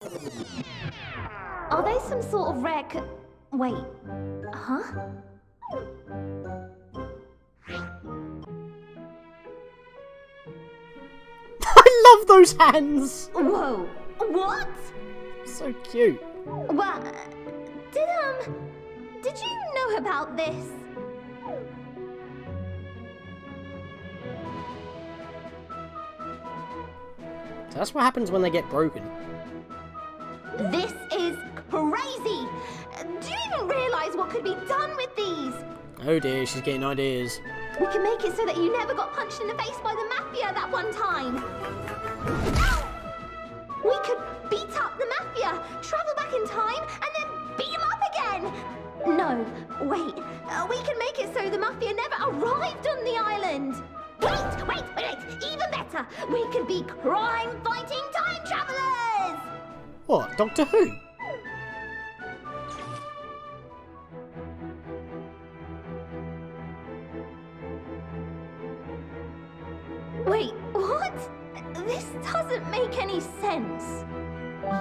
Are they some sort of rare Wait. Huh? I love those hands! Whoa. What? So cute. Well, did you know about this? So that's what happens when they get broken. This is crazy! Do you even realize what could be done with these? Oh dear, she's getting ideas. We can make it so that you never got punched in the face by the Mafia that one time. We could beat up the Mafia, travel back in time, and then beat them up again. No, wait. We can make it so the Mafia never arrived on the island. Wait. Even better. We could be crime-fighting time travelers. What, Doctor Who? Wait, what? This doesn't make any sense.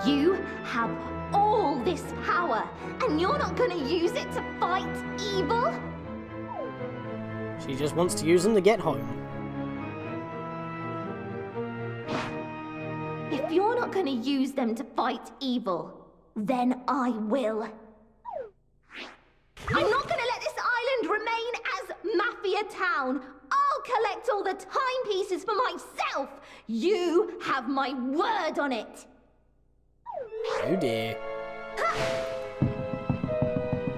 You have all this power, and you're not going to use it to fight evil? She just wants to use them to get home. If you're not going to use them to fight evil, then I will. I'm not going to let this island remain as Mafia Town. I'll collect all the timepieces for myself. You have my word on it. Oh dear.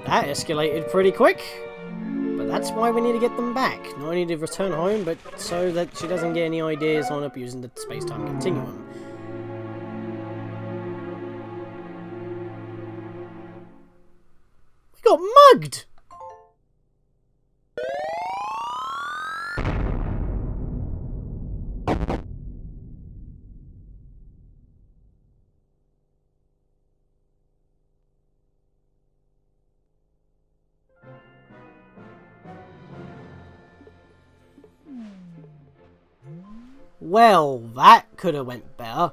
That escalated pretty quick. But that's why we need to get them back. Not only to return home, but so that she doesn't get any ideas on abusing the space-time continuum. We got mugged! Well, that could have went better.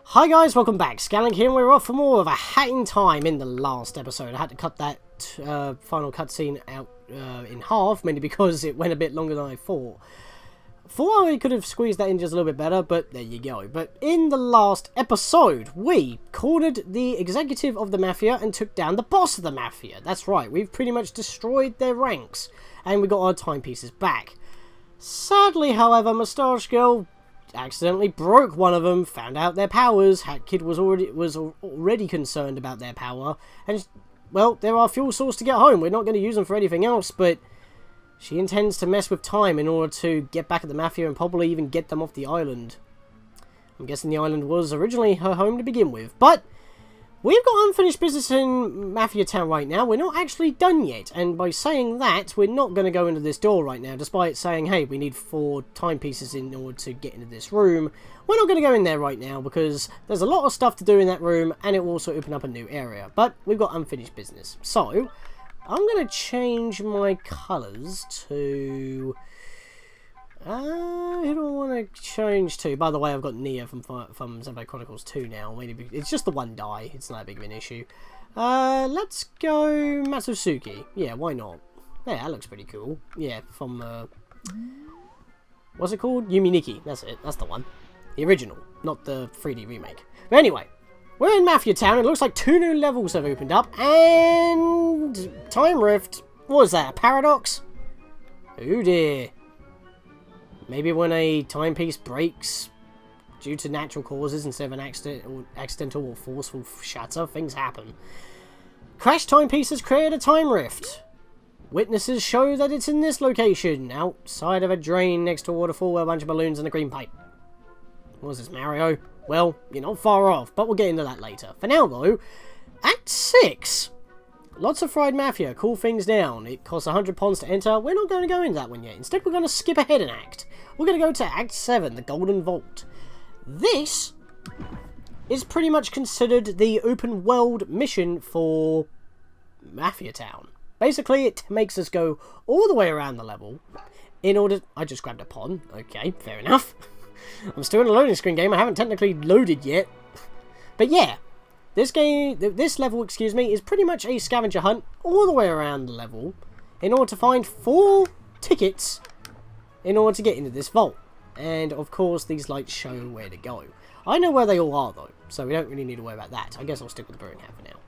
Hi guys, welcome back. Scatlink here, and we're off for more of a hat in time. In the last episode, I had to cut that final cutscene out in half, mainly because it went a bit longer than I thought. Thought I could have squeezed that in just a little bit better, but there you go. But in the last episode, we cornered the executive of the Mafia and took down the boss of the Mafia. That's right, we've pretty much destroyed their ranks, and we got our timepieces back. Sadly, however, Mustache Girl accidentally broke one of them, found out their powers. Hat Kid was already concerned about their power, and well, they're our fuel source to get home. We're not going to use them for anything else, but she intends to mess with time in order to get back at the Mafia and probably even get them off the island. I'm guessing the island was originally her home to begin with, but we've got unfinished business in Mafia Town right now. We're not actually done yet, and by saying that, we're not going to go into this door right now, despite saying, hey, we need 4 timepieces in order to get into this room. We're not going to go in there right now, because there's a lot of stuff to do in that room, and it will also open up a new area. But we've got unfinished business. So, I'm going to change my colours to... who do I want to change to? By the way, I've got Nia from Xenoblade Chronicles 2 now. Maybe it's just the one die. It's not that big of an issue. Let's go Matsusuki. Yeah, why not? Yeah, that looks pretty cool. Yeah, from what's it called? Yuminiki. That's it. That's the one. The original, not the 3D remake. But anyway, we're in Mafia Town. It looks like 2 new levels have opened up, and Time Rift. What is that? A paradox? Oh dear. Maybe when a timepiece breaks due to natural causes instead of an accidental or forceful shatter, things happen. Crashed timepieces create a time rift. Witnesses show that it's in this location, outside of a drain next to a waterfall with a bunch of balloons and a green pipe. What is this, Mario? Well, you're not far off, but we'll get into that later. For now, though, Act 6. Lots of fried Mafia, cool things down. It costs 100 pawns to enter. We're not going to go into that one yet. Instead, we're going to skip ahead an act. We're going to go to Act 7, the Golden Vault. This is pretty much considered the open world mission for Mafia Town. Basically, it makes us go all the way around the level in order... I just grabbed a pawn. Okay, fair enough. I'm still in a loading screen game. I haven't technically loaded yet. But yeah, this level, excuse me, is pretty much a scavenger hunt all the way around the level in order to find 4 tickets in order to get into this vault. And of course, these lights show where to go. I know where they all are though, so we don't really need to worry about that. I guess I'll stick with the brewing hat for now.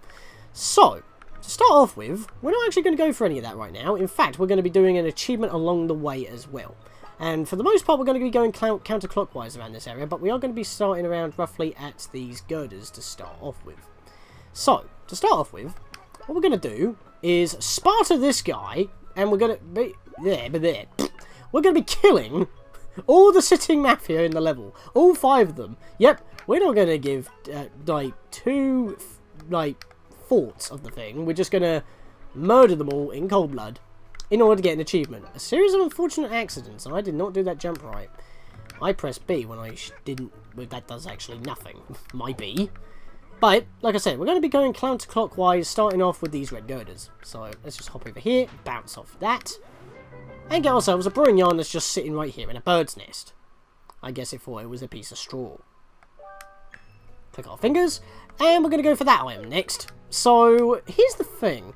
So, to start off with, we're not actually going to go for any of that right now. In fact, we're going to be doing an achievement along the way as well. And for the most part, we're going to be going counterclockwise around this area, but we are going to be starting around roughly at these girders to start off with. So, to start off with, what we're going to do is Sparta this guy, and we're going to be... We're going to be killing all the sitting mafia in the level. All 5 of them. Yep, we're not going to give, like, 2, like, forts of the thing. We're just going to murder them all in cold blood in order to get an achievement. A series of unfortunate accidents. I did not do that jump right. I pressed B when I didn't... Well, that does actually nothing. My B. But, like I said, we're going to be going counterclockwise, starting off with these red girders. So, let's just hop over here, bounce off that, and get ourselves a brewing yarn that's just sitting right here in a bird's nest. I guess it thought it was a piece of straw. Click our fingers, and we're going to go for that item next. So, here's the thing.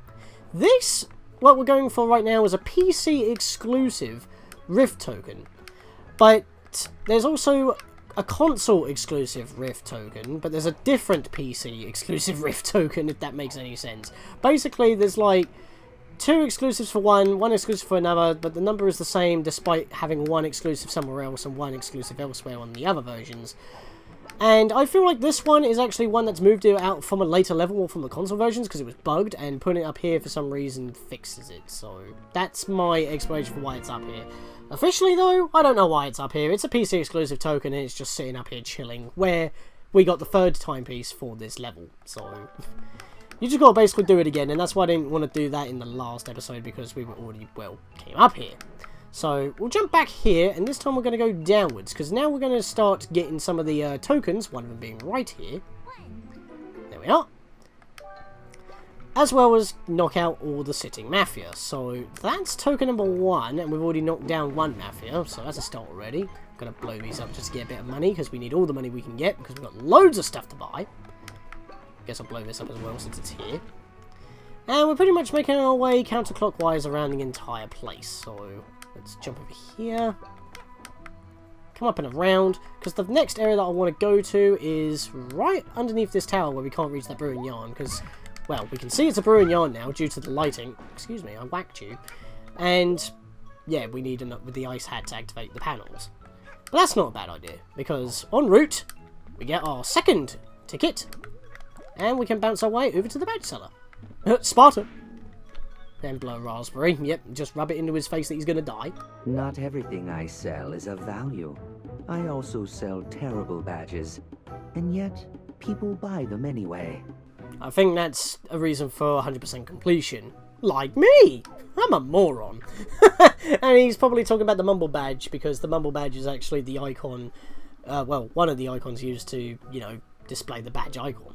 This, what we're going for right now, is a PC exclusive Rift token. But there's also a console exclusive Rift token, but there's a different PC exclusive Rift token, if that makes any sense. Basically, there's like 2 exclusives for one exclusive for another, but the number is the same despite having 1 exclusive somewhere else and 1 exclusive elsewhere on the other versions. And I feel like this one is actually one that's moved it out from a later level or from the console versions because it was bugged, and putting it up here for some reason fixes it. So that's my explanation for why it's up here. Officially though, I don't know why it's up here. It's a PC exclusive token and it's just sitting up here chilling, where we got the 3rd timepiece for this level. So you just gotta basically do it again, and that's why I didn't want to do that in the last episode, because we were already, well, came up here. So we'll jump back here, and this time we're going to go downwards, because now we're going to start getting some of the tokens, one of them being right here. There we are. As well as knock out all the sitting mafia. So that's token number 1, and we've already knocked down 1 mafia, so that's a start already. I'm going to blow these up just to get a bit of money, because we need all the money we can get, because we've got loads of stuff to buy. Guess I'll blow this up as well since it's here. And we're pretty much making our way counterclockwise around the entire place. So let's jump over here. Come up and around, because the next area that I want to go to is right underneath this tower where we can't reach that brewing yarn, because, well, we can see it's a brewing yarn now due to the lighting. Excuse me, I whacked you. And, yeah, we need with the ice hat to activate the panels. But that's not a bad idea, because en route, we get our 2nd ticket, and we can bounce our way over to the badge seller. Sparta. And blow a raspberry. Yep, just rub it into his face that he's gonna die. Not everything I sell is of value. I also sell terrible badges, and yet people buy them anyway. I think that's a reason for 100% completion. Like me! I'm a moron. And he's probably talking about the Mumble badge, because the Mumble badge is actually the icon, well, one of the icons used to, you know, display the badge icon.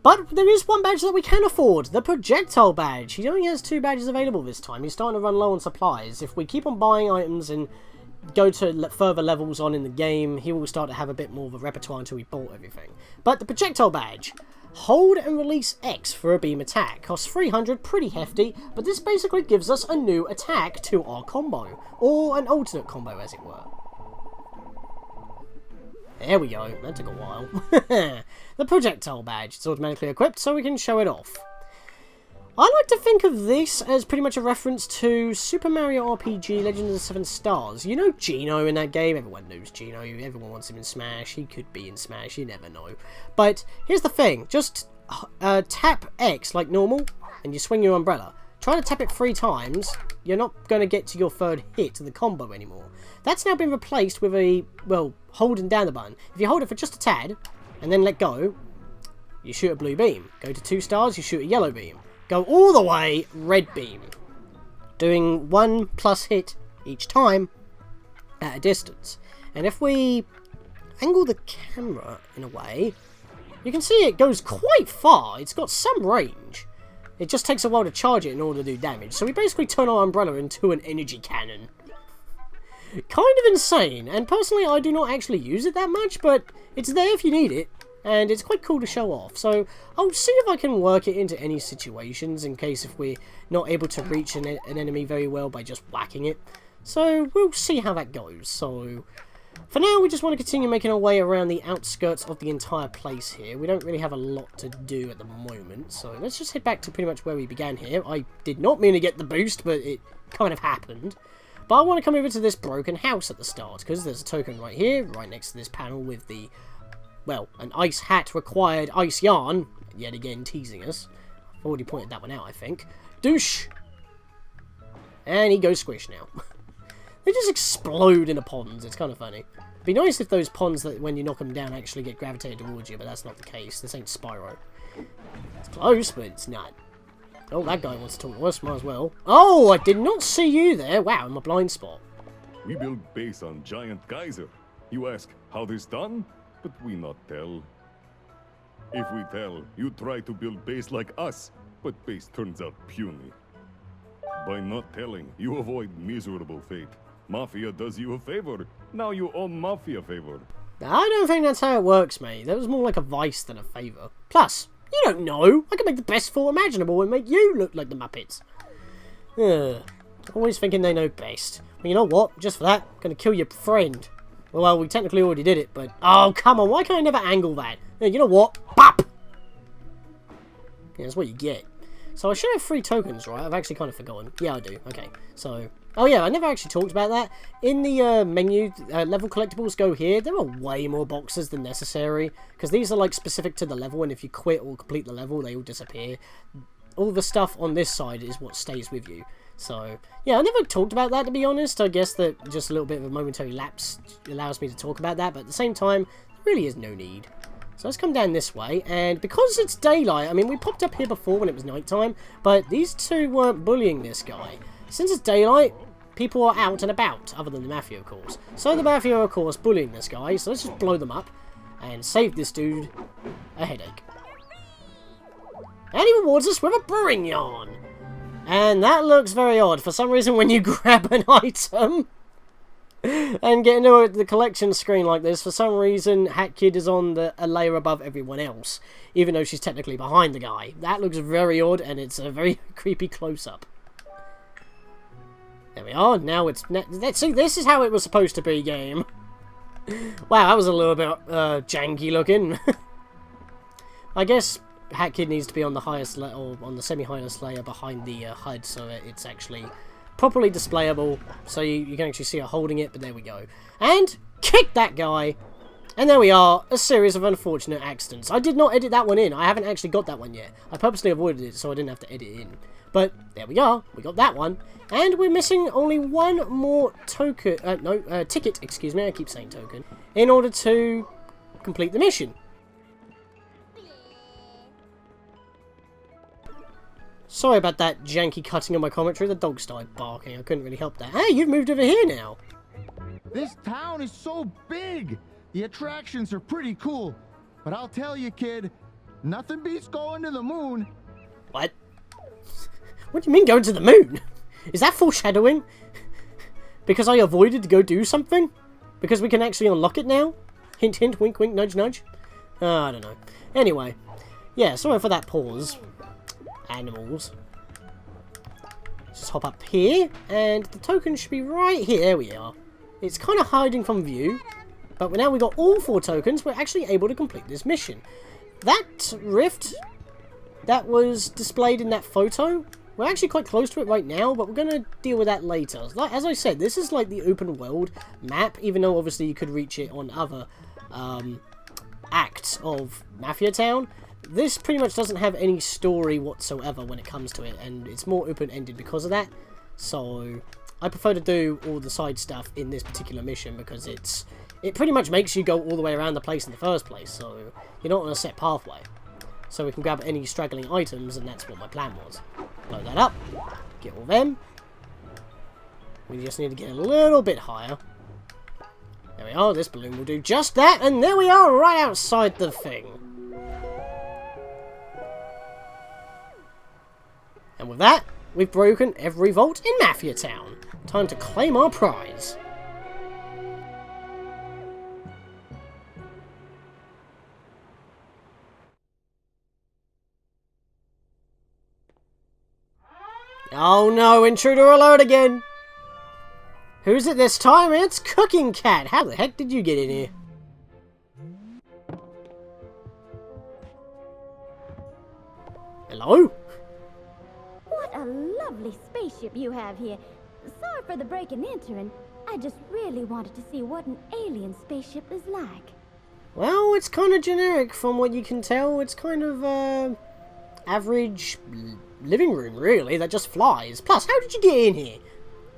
But there is one badge that we can afford, the projectile badge. He only has 2 badges available this time. He's starting to run low on supplies. If we keep on buying items and go to further levels on in the game, he will start to have a bit more of a repertoire until we bought everything. But the projectile badge. Hold and release X for a beam attack. Costs 300, pretty hefty, but this basically gives us a new attack to our combo. Or an alternate combo, as it were. There we go, that took a while. The projectile badge, it's automatically equipped so we can show it off. I like to think of this as pretty much a reference to Super Mario RPG Legend of the 7 Stars. You know Gino in that game? Everyone knows Gino, everyone wants him in Smash, he could be in Smash, you never know. But here's the thing, just tap X like normal and you swing your umbrella. Try to tap it 3 times, you're not going to get to your 3rd hit of the combo anymore. That's now been replaced with a, well, holding down the button. If you hold it for just a tad, and then let go, you shoot a blue beam. Go to 2 stars, you shoot a yellow beam. Go all the way, red beam. Doing 1+ hit each time at a distance. And if we angle the camera in a way, you can see it goes quite far. It's got some range. It just takes a while to charge it in order to do damage. So we basically turn our umbrella into an energy cannon. Kind of insane, and personally I do not actually use it that much, but it's there if you need it. and it's quite cool to show off. So I'll see if I can work it into any situations in case if we're not able to reach an enemy very well by just whacking it. So we'll see how that goes. So for now, we just want to continue making our way around the outskirts of the entire place here. We don't really have a lot to do at the moment, so let's just head back to pretty much where we began here. I did not mean to get the boost, but it kind of happened. But I want to come over to this broken house at the start, because there's a token right here, right next to this panel with the, well, an ice hat required ice yarn, yet again teasing us. I've already pointed that one out, I think. Douche! And he goes squish now. They just explode into ponds. It's kind of funny. It'd be nice if those ponds that when you knock them down actually get gravitated towards you, but that's not the case. This ain't Spyro. It's close, but it's not. Oh, that guy wants to talk to us. Might as well. Oh, I did not see you there. Wow, in my blind spot. We build base on giant geyser. You ask, how this done? But we not tell. If we tell, you try to build base like us, but base turns out puny. By not telling, you avoid miserable fate. Mafia does you a favor. Now you owe Mafia favor. I don't think that's how it works, mate. That was more like a vice than a favour. Plus, you don't know. I can make the best fort imaginable and make you look like the Muppets. Always thinking they know best. Well, you know what? Just for that, I'm going to kill your friend. Well, we technically already did it, but... Oh, come on. Why can I never angle that? You know what? Bop! Yeah, that's what you get. So I should have 3 tokens, right? I've actually kind of forgotten. Yeah, I do. Okay, so... Oh yeah, I never actually talked about that. In the menu, level collectibles go here. There are way more boxes than necessary, because these are like specific to the level, and if you quit or complete the level, they all disappear. All the stuff on this side is what stays with you. So, yeah, I never talked about that, to be honest. I guess that just a little bit of a momentary lapse allows me to talk about that, but at the same time, there really is no need. So let's come down this way, and because it's daylight, I mean, we popped up here before when it was nighttime, but these two weren't bullying this guy. Since it's daylight, people are out and about, other than the Mafia, of course. So the Mafia are, of course, bullying this guy, so let's just blow them up and save this dude a headache. And he rewards us with a brewing yarn. And that looks very odd. For some reason, when you grab an item and get into the collection screen like this, for some reason, Hat Kid is on a layer above everyone else, even though she's technically behind the guy. That looks very odd, and it's a very creepy close-up. There we are. Now it's... See, this is how it was supposed to be, game. Wow, that was a little bit janky looking. I guess Hat Kid needs to be on the highest or on the semi-highest layer behind the HUD, so it's actually properly displayable. So you can actually see her holding it, but there we go. And kick that guy. And there we are. A series of unfortunate accidents. I did not edit that one in. I haven't actually got that one yet. I purposely avoided it so I didn't have to edit it in. But there we are. We got that one. And we're missing only one more token. Ticket, excuse me. I keep saying token. In order to complete the mission. Sorry about that janky cutting of my commentary. The dog started barking. I couldn't really help that. Hey, you've moved over here now. This town is so big. The attractions are pretty cool. But I'll tell you, kid, nothing beats going to the moon. What? What do you mean going to the moon? Is that foreshadowing? Because I avoided to go do something? Because we can actually unlock it now? Hint, hint, wink, wink, nudge, nudge. I don't know. Anyway. Yeah, sorry for that pause. Animals. Let's just hop up here. And the token should be right here. There we are. It's kind of hiding from view. But now we've got all 4 tokens. We're actually able to complete this mission. That rift that was displayed in that photo... We're actually quite close to it right now, but we're going to deal with that later. As I said, this is like the open world map, even though obviously you could reach it on other acts of Mafia Town. This pretty much doesn't have any story whatsoever when it comes to it, and it's more open-ended because of that. So I prefer to do all the side stuff in this particular mission because it pretty much makes you go all the way around the place in the first place, so you're not on a set pathway. So we can grab any straggling items, and that's what my plan was. Blow that up. Get all them. We just need to get a little bit higher. There we are. This balloon will do just that. And there we are, right outside the thing. And with that, we've broken every vault in Mafia Town. Time to claim our prize. Oh no, intruder alert again! Who's it this time? It's Cooking Cat! How the heck did you get in here? Hello? What a lovely spaceship you have here. Sorry for the break and entering. I just really wanted to see what an alien spaceship is like. Well, it's kind of generic from what you can tell. It's kind of, average living room, really, that just flies. Plus, how did you get in here?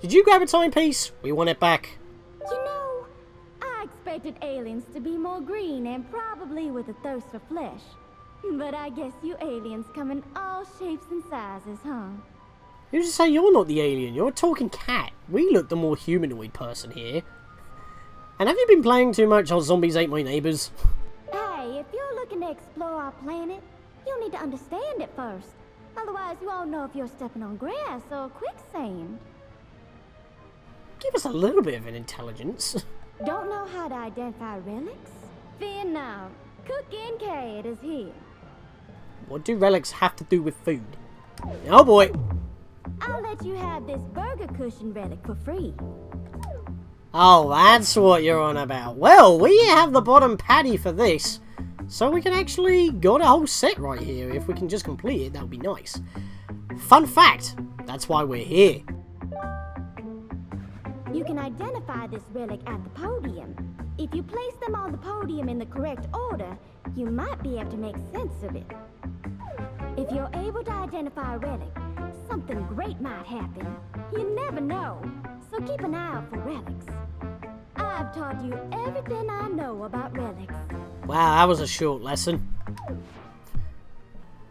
Did you grab a timepiece? We want it back. You know, I expected aliens to be more green and probably with a thirst for flesh. But I guess you aliens come in all shapes and sizes, huh? Who's to say you're not the alien? You're a talking cat. We look the more humanoid person here. And have you been playing too much on Zombies Ate My Neighbors? Hey, if you're looking to explore our planet, you'll need to understand it first. Otherwise, you won't know if you're stepping on grass or quicksand. Give us a little bit of an intelligence. Don't know how to identify relics? Fear not. Cooking Cat is here. What do relics have to do with food? Oh boy. I'll let you have this burger cushion relic for free. Oh, that's what you're on about. Well, we have the bottom patty for this. So we can actually got a whole set right here. If we can just complete it, that would be nice. Fun fact, that's why we're here. You can identify this relic at the podium. If you place them on the podium in the correct order, you might be able to make sense of it. If you're able to identify a relic, something great might happen. You never know, so keep an eye out for relics. I've taught you everything I know about relics. Wow, that was a short lesson.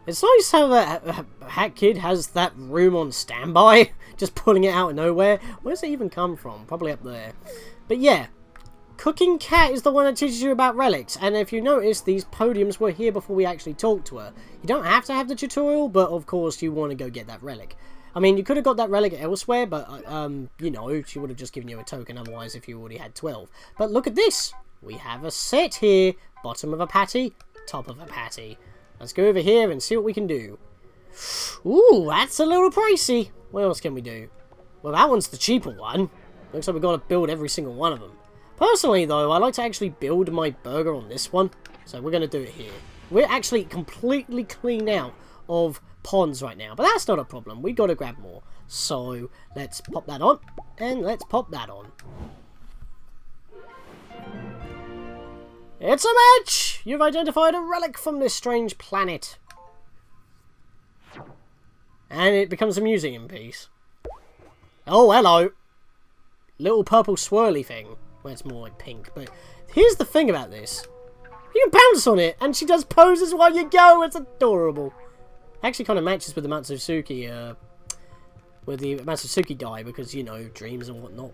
It's nice how that Hat Kid has that room on standby, just pulling it out of nowhere. Where's it even come from? Probably up there. But yeah, Cooking Cat is the one that teaches you about relics, and if you notice, these podiums were here before we actually talked to her. You don't have to have the tutorial, but of course you want to go get that relic. I mean, you could have got that relic elsewhere, but, you know, she would have just given you a token otherwise if you already had 12. But look at this! We have a set here. Bottom of a patty, top of a patty. Let's go over here and see what we can do. Ooh, that's a little pricey. What else can we do? Well, that one's the cheaper one. Looks like we've got to build every single one of them. Personally, though, I like to actually build my burger on this one. So we're going to do it here. We're actually completely clean out of ponds right now. But that's not a problem. We got to grab more. So let's pop that on. And let's pop that on. It's a match! You've identified a relic from this strange planet. And it becomes a museum piece. Oh, hello. Little purple swirly thing. Well, it's more like pink, but here's the thing about this. You can bounce on it, and she does poses while you go. It's adorable. Actually kind of matches with the Matsutsuki, die, because, you know, dreams and whatnot.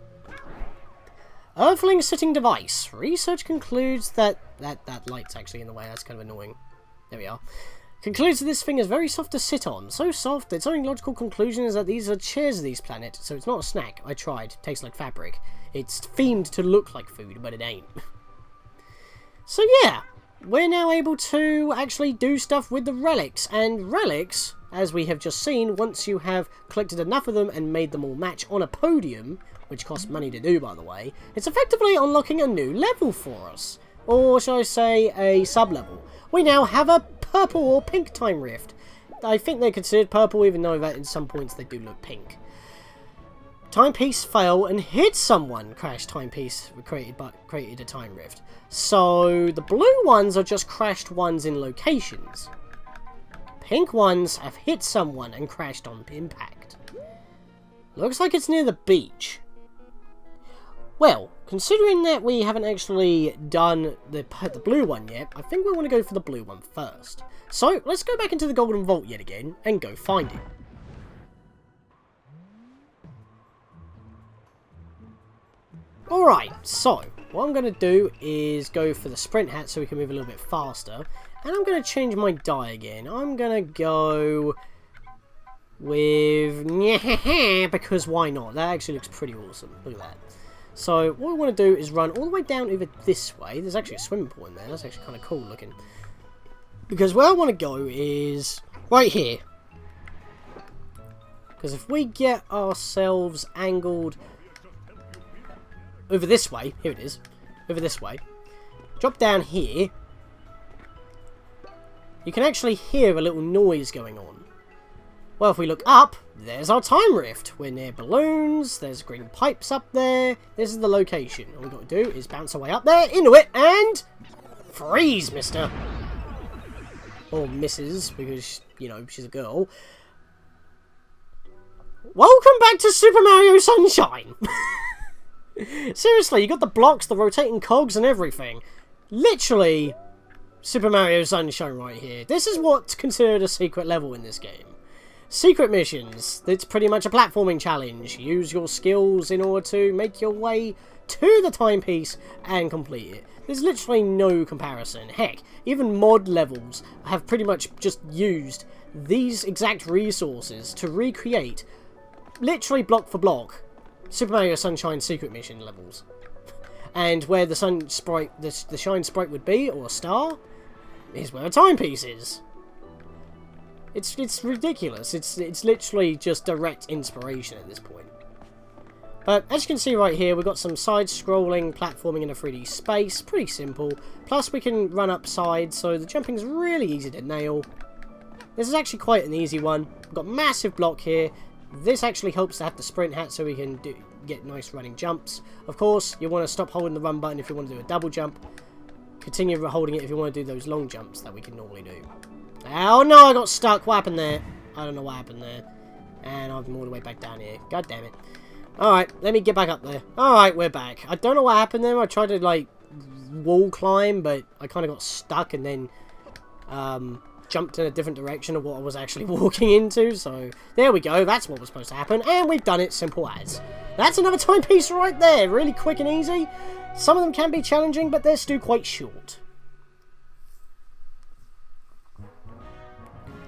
Earthling sitting device. Research concludes that light's actually in the way. That's kind of annoying. There we are. Concludes that this thing is very soft to sit on. So soft that its only logical conclusion is that these are chairs of these planets. So it's not a snack. I tried. Tastes like fabric. It's themed to look like food, but it ain't. So yeah, we're now able to actually do stuff with the relics. And relics, as we have just seen, once you have collected enough of them and made them all match on a podium, which costs money to do, by the way, it's effectively unlocking a new level for us. Or shall I say, a sub-level. We now have a purple or pink time rift. I think they're considered purple, even though that in some points they do look pink. Timepiece fail and hit someone. Crash timepiece created a time rift. So the blue ones are just crashed ones in locations. Pink ones have hit someone and crashed on impact. Looks like it's near the beach. Well, considering that we haven't actually done the blue one yet, I think we want to go for the blue one first. So, let's go back into the Golden Vault yet again, and go find it. Alright, so, what I'm going to do is go for the sprint hat so we can move a little bit faster. And I'm going to change my dye again. I'm going to go with... because why not? That actually looks pretty awesome. Look at that. So, what we want to do is run all the way down over this way. There's actually a swimming pool in there. That's actually kind of cool looking. Because where I want to go is right here. Because if we get ourselves angled over this way, here it is, over this way, drop down here, you can actually hear a little noise going on. Well, if we look up, there's our time rift. We're near balloons, there's green pipes up there, this is the location. All we've got to do is bounce our way up there, into it, and freeze, mister. Or misses, because, you know, she's a girl. Welcome back to Super Mario Sunshine! Seriously, you got the blocks, the rotating cogs and everything. Literally, Super Mario Sunshine right here. This is what's considered a secret level in this game. Secret missions. It's pretty much a platforming challenge. Use your skills in order to make your way to the timepiece and complete it. There's literally no comparison. Heck, even mod levels have pretty much just used these exact resources to recreate, literally block for block, Super Mario Sunshine secret mission levels. And where the sun sprite, the shine sprite would be, or a star, is where a timepiece is. It's ridiculous. It's literally just direct inspiration at this point. But as you can see right here, we've got some side-scrolling platforming in a 3D space. Pretty simple. Plus we can run up sides, so the jumping's really easy to nail. This is actually quite an easy one. We've got massive block here. This actually helps to have the sprint hat so we can get nice running jumps. Of course, you want to stop holding the run button if you want to do a double jump. Continue holding it if you want to do those long jumps that we can normally do. Oh no, I got stuck. What happened there? I don't know what happened there. And I'm all the way back down here. God damn it. Alright, let me get back up there. Alright, we're back. I don't know what happened there. I tried to, like, wall climb, but I kind of got stuck and then jumped in a different direction of what I was actually walking into. So, there we go. That's what was supposed to happen. And we've done it simple as. That's another timepiece right there. Really quick and easy. Some of them can be challenging, but they're still quite short.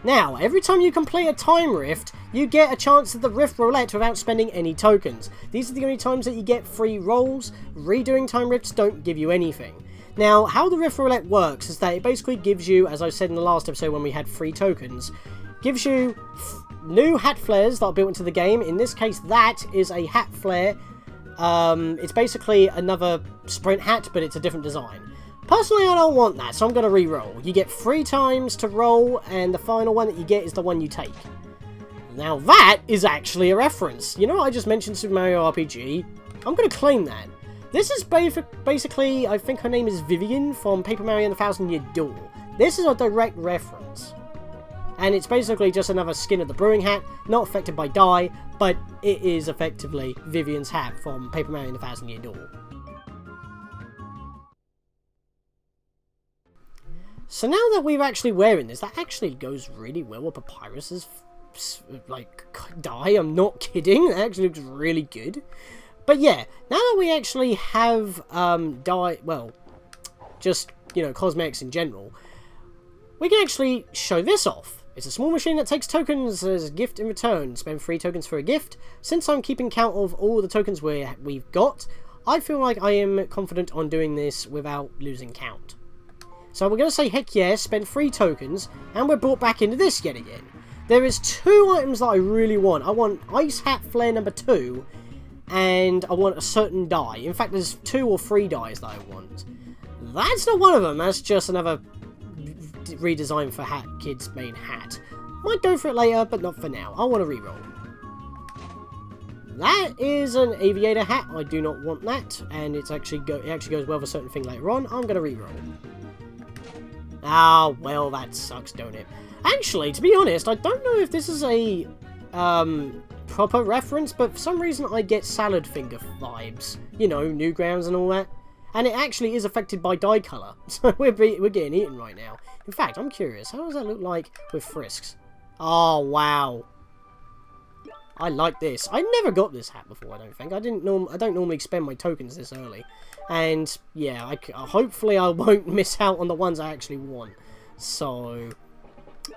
Now, every time you complete a time rift, you get a chance at the rift roulette without spending any tokens. These are the only times that you get free rolls. Redoing time rifts don't give you anything. Now, how the rift roulette works is that it basically gives you, as I said in the last episode when we had free tokens, gives you new hat flares that are built into the game. In this case, that is a hat flare. It's basically another sprint hat, but it's a different design. Personally, I don't want that, so I'm going to re-roll. You get 3 times to roll, and the final one that you get is the one you take. Now that is actually a reference. You know what I just mentioned Super Mario RPG? I'm going to claim that. This is basically, I think her name is Vivian from Paper Mario and the Thousand Year Door. This is a direct reference. And it's basically just another skin of the brewing hat, not affected by dye, but it is effectively Vivian's hat from Paper Mario and the Thousand Year Door. So now that we're actually wearing this, that actually goes really well with Papyrus's, like, dye. I'm not kidding. That actually looks really good. But yeah, now that we actually have dye, well, just, you know, cosmetics in general, we can actually show this off. It's a small machine that takes tokens as a gift in return. Spend 3 tokens for a gift. Since I'm keeping count of all the tokens we've got, I feel like I am confident on doing this without losing count. So we're going to say heck yes, spend 3 tokens, and we're brought back into this yet again. There is 2 items that I really want. I want Ice Hat Flare number 2, and I want a certain dye. In fact, there's 2 or 3 dyes that I want. That's not one of them, that's just another redesign for Kid's main hat. Might go for it later, but not for now. I want to reroll. That is an aviator hat. I do not want that, and it actually goes well with a certain thing later on. I'm going to reroll. Ah, well, that sucks, don't it? Actually, to be honest, I don't know if this is a proper reference, but for some reason I get salad finger vibes. You know, Newgrounds and all that. And it actually is affected by dye colour. So we're getting eaten right now. In fact, I'm curious, how does that look like with frisks? Oh, wow. I like this. I never got this hat before, I don't think. I don't normally spend my tokens this early. And, yeah, hopefully I won't miss out on the ones I actually want. So,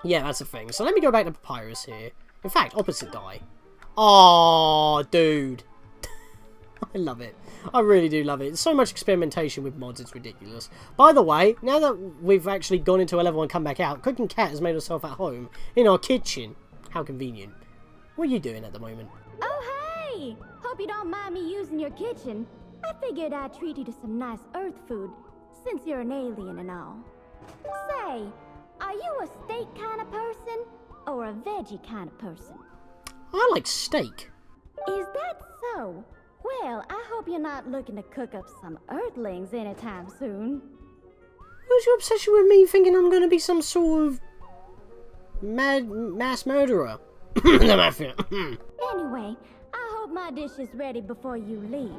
yeah, that's the thing. So let me go back to Papyrus here. In fact, opposite dye. Oh, dude. I love it. I really do love it. There's so much experimentation with mods, it's ridiculous. By the way, now that we've actually gone into a level and come back out, Cooking Cat has made herself at home in our kitchen. How convenient. What are you doing at the moment? Oh, hey! Hope you don't mind me using your kitchen. I figured I'd treat you to some nice Earth food, since you're an alien and all. Say, are you a steak kind of person, or a veggie kind of person? I like steak. Is that so? Well, I hope you're not looking to cook up some Earthlings anytime soon. What's your obsession with me thinking I'm going to be some sort of mass murderer? The Mafia. Anyway, I hope my dish is ready before you leave.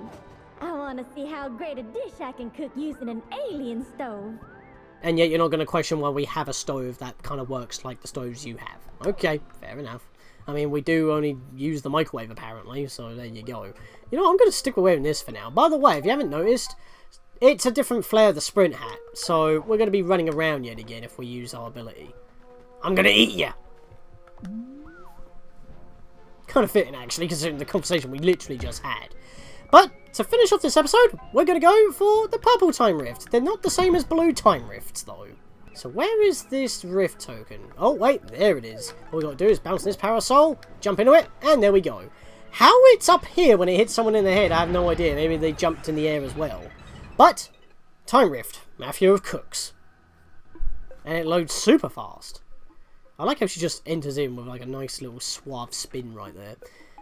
I want to see how great a dish I can cook using an alien stove. And yet you're not going to question why we have a stove that kind of works like the stoves you have. Okay, fair enough. I mean, we do only use the microwave apparently, so there you go. You know, I'm going to stick with wearing this for now. By the way, if you haven't noticed, it's a different flare of the sprint hat, so we're going to be running around yet again if we use our ability. I'm going to eat ya! Kind of fitting, actually, considering the conversation we literally just had. But, to finish off this episode, we're going to go for the purple time rift. They're not the same as blue time rifts, though. So where is this rift token? Oh, wait, there it is. All we got to do is bounce this parasol, jump into it, and there we go. How it's up here when it hits someone in the head, I have no idea. Maybe they jumped in the air as well. But, time rift, Mafia of Cooks. And it loads super fast. I like how she just enters in with like a nice little suave spin right there.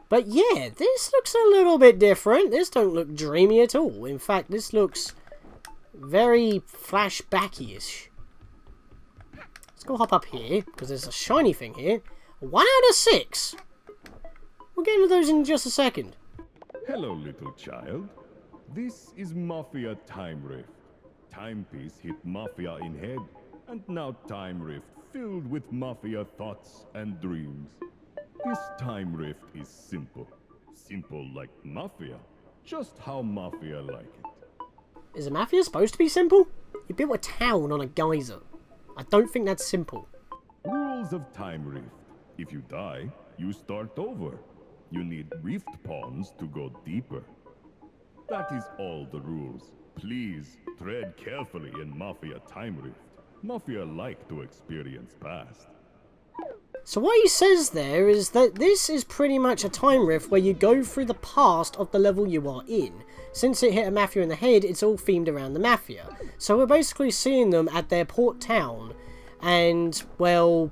But yeah, this looks a little bit different. This don't look dreamy at all. In fact, this looks very flashbacky-ish. Let's go hop up here, because there's a shiny thing here. 1 out of 6. We'll get into those in just a second. Hello, little child. This is Mafia Time Rift. Timepiece hit Mafia in head, and now Time Rift filled with Mafia thoughts and dreams. This Time Rift is simple. Simple like Mafia. Just how Mafia like it. Is a Mafia supposed to be simple? You built a town on a geyser. I don't think that's simple. Rules of Time Rift. If you die, you start over. You need rift pawns to go deeper. That is all the rules. Please tread carefully in Mafia Time Rift. Mafia like to experience past. So what he says there is that this is pretty much a time rift where you go through the past of the level you are in. Since it hit a Mafia in the head, it's all themed around the Mafia. So we're basically seeing them at their port town, and, well,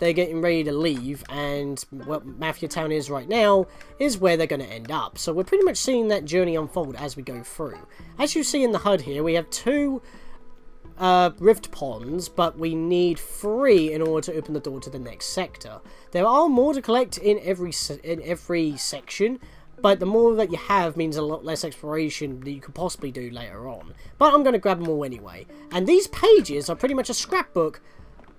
they're getting ready to leave, and what Mafia Town is right now is where they're going to end up. So we're pretty much seeing that journey unfold as we go through. As you see in the HUD here, we have 2 rift ponds, but we need 3 in order to open the door to the next sector. There are more to collect in every section, but the more that you have means a lot less exploration that you could possibly do later on. But I'm going to grab them all anyway. And these pages are pretty much a scrapbook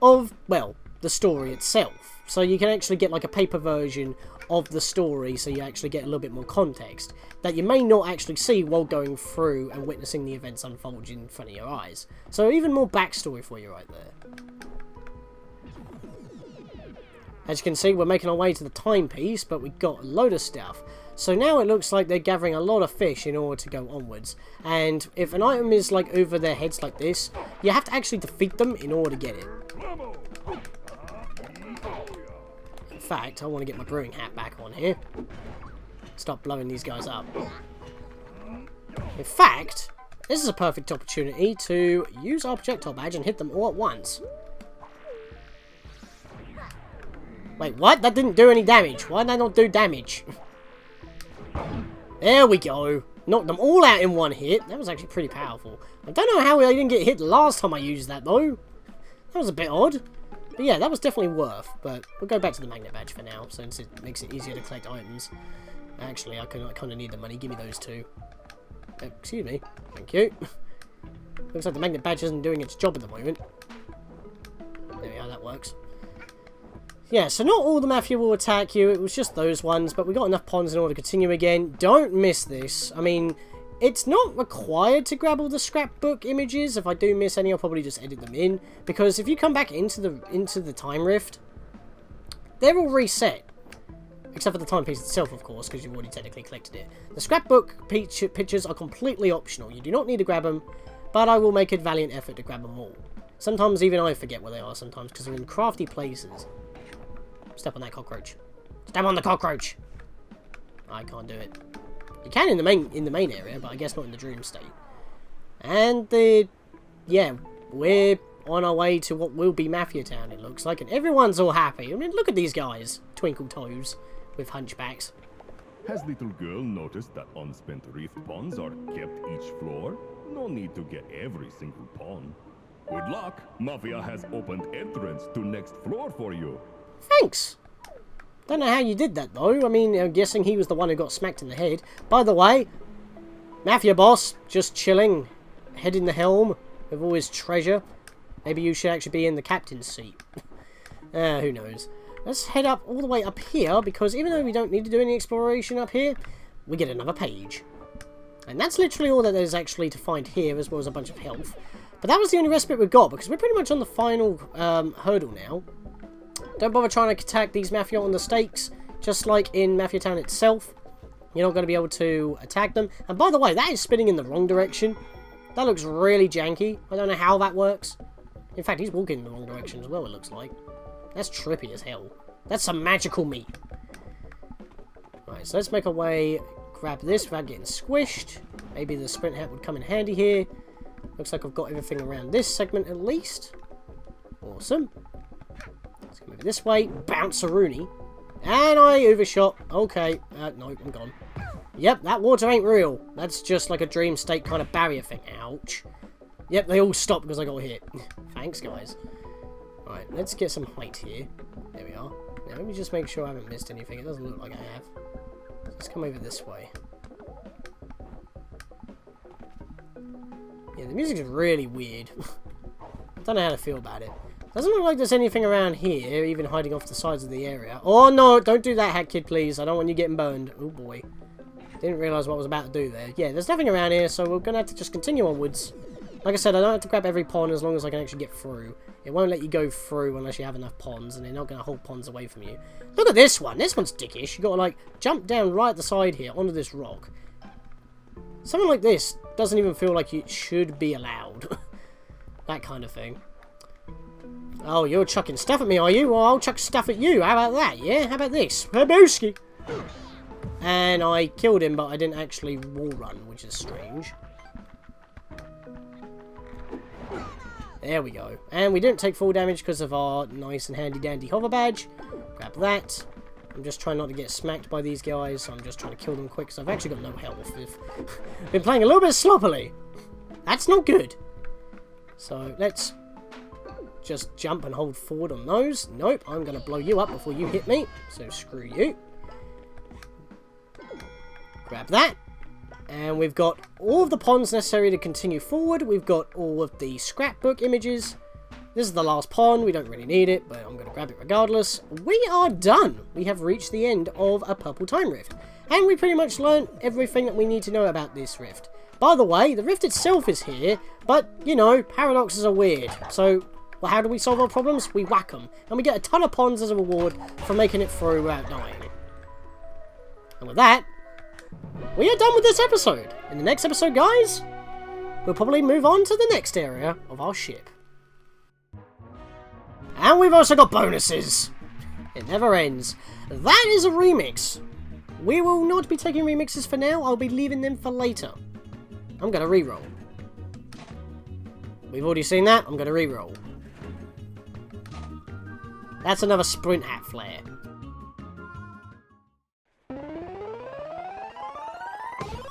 of, well, the story itself. So you can actually get like a paper version of the story, so you actually get a little bit more context that you may not actually see while going through and witnessing the events unfold in front of your eyes. So even more backstory for you right there. As you can see, we're making our way to the timepiece, but we've got a load of stuff. So now it looks like they're gathering a lot of fish in order to go onwards. And if an item is like over their heads like this, you have to actually defeat them in order to get it. In fact, I want to get my brewing hat back on here. Stop blowing these guys up. In fact, this is a perfect opportunity to use our projectile badge and hit them all at once. Wait, what? That didn't do any damage. Why did that not do damage? There we go. Knocked them all out in one hit. That was actually pretty powerful. I don't know how I didn't get hit the last time I used that, though. That was a bit odd. But yeah, that was definitely worth. But we'll go back to the magnet badge for now, since it makes it easier to collect items. Actually, I kind of need the money. Give me those 2. Excuse me. Thank you. Looks like the magnet badge isn't doing its job at the moment. There we are, that works. Yeah, so not all the Mafia will attack you, it was just those ones, but we got enough ponds in order to continue again. Don't miss this. I mean, it's not required to grab all the scrapbook images. If I do miss any, I'll probably just edit them in, because if you come back into the time rift, they're all reset. Except for the timepiece itself, of course, because you've already technically collected it. The scrapbook pictures are completely optional. You do not need to grab them, but I will make a valiant effort to grab them all. Sometimes even I forget where they are sometimes, because they're in crafty places. Step on that cockroach. Stab on the cockroach. I can't do it. You can in the main area, but I guess not in the dream state. And yeah, we're on our way to what will be Mafia Town, it looks like, and everyone's all happy. I mean, look at these guys, twinkle toes with hunchbacks. Has little girl noticed that unspent rift pawns are kept each floor? No need to get every single pawn. Good luck. Mafia has opened entrance to next floor for you. Thanks. Don't know how you did that though. I mean, I'm guessing he was the one who got smacked in the head. By the way, Mafia boss, just chilling, head in the helm with all his treasure. Maybe you should actually be in the captain's seat. Who knows. Let's head up all the way up here, because even though we don't need to do any exploration up here, we get another page. And that's literally all that there's actually to find here, as well as a bunch of health. But that was the only respite we've got, because we're pretty much on the final hurdle now. Don't bother trying to attack these Mafia on the stakes, just like in Mafia Town itself. You're not going to be able to attack them. And by the way, that is spinning in the wrong direction. That looks really janky. I don't know how that works. In fact, he's walking in the wrong direction as well, it looks like. That's trippy as hell. That's some magical meat. Right, so let's make our way, grab this without getting squished. Maybe the sprint hat would come in handy here. Looks like I've got everything around this segment at least. Awesome. Let's go move it this way. Bounce-a-rooney. And I overshot. Okay. No, I'm gone. Yep, that water ain't real. That's just like a dream state kind of barrier thing. Ouch. Yep, they all stopped because I got hit. Thanks, guys. Alright, let's get some height here. There we are. Now, let me just make sure I haven't missed anything. It doesn't look like I have. Let's come over this way. Yeah, the music's really weird. I don't know how to feel about it. Doesn't look like there's anything around here, even hiding off the sides of the area. Oh, no! Don't do that, Hat Kid, please. I don't want you getting burned. Oh, boy. Didn't realise what I was about to do there. Yeah, there's nothing around here, so we're going to have to just continue onwards. Like I said, I don't have to grab every pawn as long as I can actually get through. It won't let you go through unless you have enough pawns, and they're not going to hold pawns away from you. Look at this one. This one's dickish. You've got to, like, jump down right at the side here onto this rock. Something like this doesn't even feel like it should be allowed. That kind of thing. Oh, you're chucking stuff at me, are you? Well, I'll chuck stuff at you. How about that, yeah? How about this? Babooski! And I killed him, but I didn't actually wall run, which is strange. There we go. And we didn't take full damage because of our nice and handy-dandy hover badge. Grab that. I'm just trying not to get smacked by these guys, so I'm just trying to kill them quick, because I've actually got no health. I've been playing a little bit sloppily. That's not good. So, let's just jump and hold forward on those. Nope, I'm going to blow you up before you hit me, so screw you. Grab that. And we've got all of the pawns necessary to continue forward. We've got all of the scrapbook images. This is the last pawn. We don't really need it, but I'm going to grab it regardless. We are done. We have reached the end of a Purple Time Rift. And we pretty much learned everything that we need to know about this rift. By the way, the rift itself is here, but, you know, paradoxes are weird. So, well, how do we solve our problems? We whack them. And we get a ton of pawns as a reward for making it through without dying. And with that, we are done with this episode. In the next episode, guys, we'll probably move on to the next area of our ship. And we've also got bonuses. It never ends. That is a remix. We will not be taking remixes for now. I'll be leaving them for later. I'm going to reroll. We've already seen that. I'm going to reroll. That's another sprint hat flare.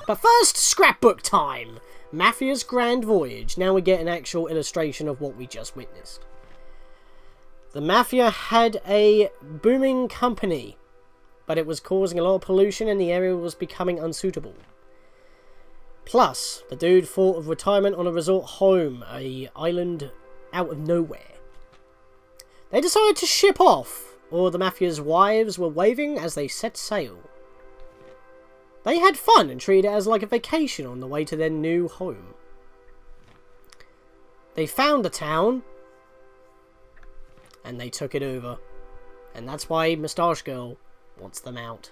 But first, scrapbook time! Mafia's Grand Voyage. Now we get an actual illustration of what we just witnessed. The Mafia had a booming company, but it was causing a lot of pollution and the area was becoming unsuitable. Plus, the dude thought of retirement on a resort home, an island out of nowhere. They decided to ship off. All the Mafia's wives were waving as they set sail. They had fun and treated it as like a vacation on the way to their new home. They found the town, and they took it over. And that's why Mustache Girl wants them out.